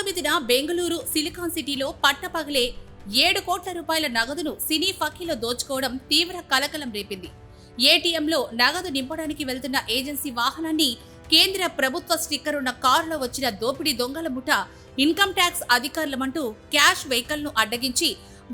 8న Bengaluru silicon సిటీలో పట్టపగలే 7 కోట్ల రూపాయల నగదును సినీ ఫకీలో దోచుకోవడం తీవ్ర కలకలం రేపింది. ఏటీఎంలో నగదు నింపడానికి వెళ్తున్న ఏజెన్సీ వాహనాన్ని కేంద్ర ప్రభుత్వ స్టిక్కర్ ఉన్న కారులో వచ్చిన దోపిడీ దొంగల ముఠ ఇన్కమ్ ట్యాక్స్ అధికారులమంటూ క్యాష్ వెహికల్ ను అడ్డగించి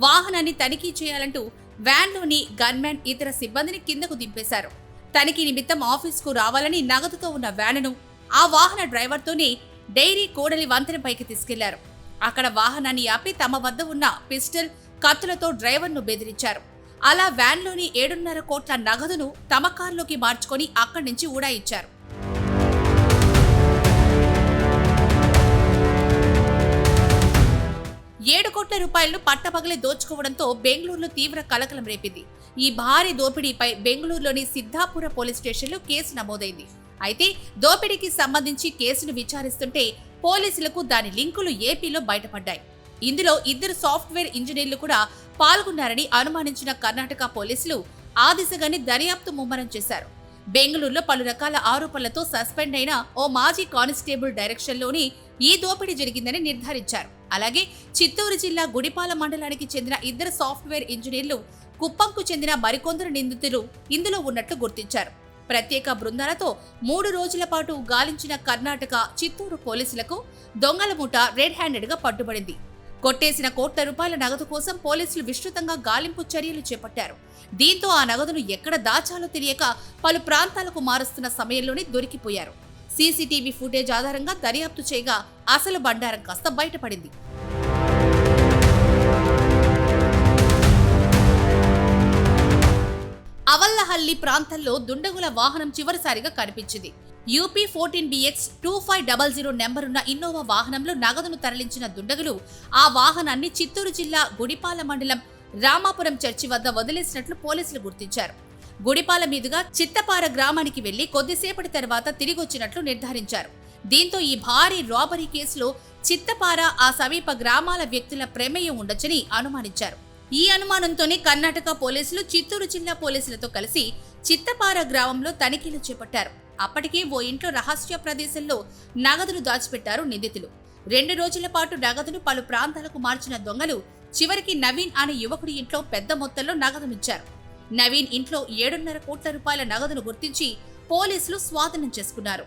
వాహనాన్ని తనిఖీ చేయాలంటూ వ్యాన్లోని గన్మ్యాన్ ఇతర సిబ్బందిని కిందకు దింపేశారు. తనిఖీ నిమిత్తం ఆఫీస్కు రావాలని నగదుతో ఉన్న వ్యానును ఆ వాహన డ్రైవర్తోనే డైరీ కోడలి వంతెనపైకి తీసుకెళ్లారు. అక్కడ వాహనాన్ని ఆపి తమ వద్ద ఉన్న పిస్టల్, కత్తులతో డ్రైవర్ను బెదిరించారు. అలా వ్యాన్లోని 7.5 కోట్ల నగదును తమ కారులోకి మార్చుకొని అక్కడి నుంచి ఊడాయిచ్చారు. ఏడు కోట్ల రూపాయలను పట్టపగలే దోచుకోవడంతో బెంగళూరులో తీవ్ర కలకలం రేపింది. ఈ భారీ దోపిడీపై బెంగళూరులోని సిద్ధాపుర పోలీస్ స్టేషన్లో కేసు నమోదైంది. అయితే దోపిడీకి సంబంధించి కేసును విచారిస్తుంటే పోలీసులకు దాని లింకులు ఏపీలో బయటపడ్డాయి. ఇందులో 2 సాఫ్ట్వేర్ ఇంజనీర్లు కూడా పాల్గొన్నారని అనుమానించిన కర్ణాటక పోలీసులు ఆ దిశగానే దర్యాప్తు ముమ్మరం చేశారు. బెంగళూరులో పలు రకాల ఆరోపణలతో సస్పెండ్ అయిన ఓ మాజీ కానిస్టేబుల్ డైరెక్షన్లోని ఈ దోపిడీ జరిగిందని నిర్ధారించారు. అలాగే చిత్తూరు జిల్లా గుడిపాల మండలానికి చెందిన 2 సాఫ్ట్వేర్ ఇంజనీర్లు, కుప్పంకు చెందిన మరికొందరు నిందితులు ఇందులో ఉన్నట్లు గుర్తించారు. ప్రత్యేక బృందాలతో 3 రోజుల పాటు గాలించిన కర్ణాటక, చిత్తూరు పోలీసులకు దొంగల ముఠ రెడ్ హ్యాండెడ్ గా పట్టుబడింది. కొట్టేసిన కోట్ల రూపాయల నగదు కోసం పోలీసులు విస్తృతంగా గాలింపు చర్యలు చేపట్టారు. దీంతో ఆ నగదును ఎక్కడ దాచాలో తెలియక పలు ప్రాంతాలకు మారుస్తున్న సమయంలోనే దొరికిపోయారు. సీసీటీవీ ఫుటేజ్ ఆధారంగా దర్యాప్తు చేయగా అసలు బండారం కాస్త బయటపడింది. అవల్లహల్లి ప్రాంతంలో దుండగుల వాహనం చివరిసారిగా కనిపించింది. యూపీ 14BX 2500 నెంబరున్న ఇన్నోవా వాహనంలో నగదును తరలించిన దుండగులు ఆ వాహనాన్ని చిత్తూరు జిల్లా గుడిపాల మండలం రామాపురం చర్చి వద్ద వదిలేసినట్లు పోలీసులు గుర్తించారు. గుడిపాల మీదుగా చిత్తపార గ్రామానికి వెళ్లి కొద్దిసేపటి తర్వాత తిరిగొచ్చినట్లు నిర్ధారించారు. దీంతో ఈ భారీ రాబరీ కేసులో చిత్తపార, ఆ సమీప గ్రామాల వ్యక్తుల ప్రమేయం ఉండొచ్చని అనుమానించారు. ఈ అనుమానంతోనే కర్ణాటక పోలీసులు చిత్తూరు జిల్లా పోలీసులతో కలిసి చిత్తపార గ్రామంలో తనిఖీలు చేపట్టారు. అప్పటికే ఓ ఇంట్లో రహస్య ప్రదేశంలో నగదును దాచిపెట్టారు నిందితులు. 2 రోజుల పాటు నగదును పలు ప్రాంతాలకు మార్చిన దొంగలు చివరికి నవీన్ అనే యువకుడి ఇంట్లో పెద్ద మొత్తంలో నగదునిచ్చారు. నవీన్ ఇంట్లో 7.5 కోట్ల రూపాయల నగదును గుర్తించి పోలీసులు స్వాధీనం చేసుకున్నారు.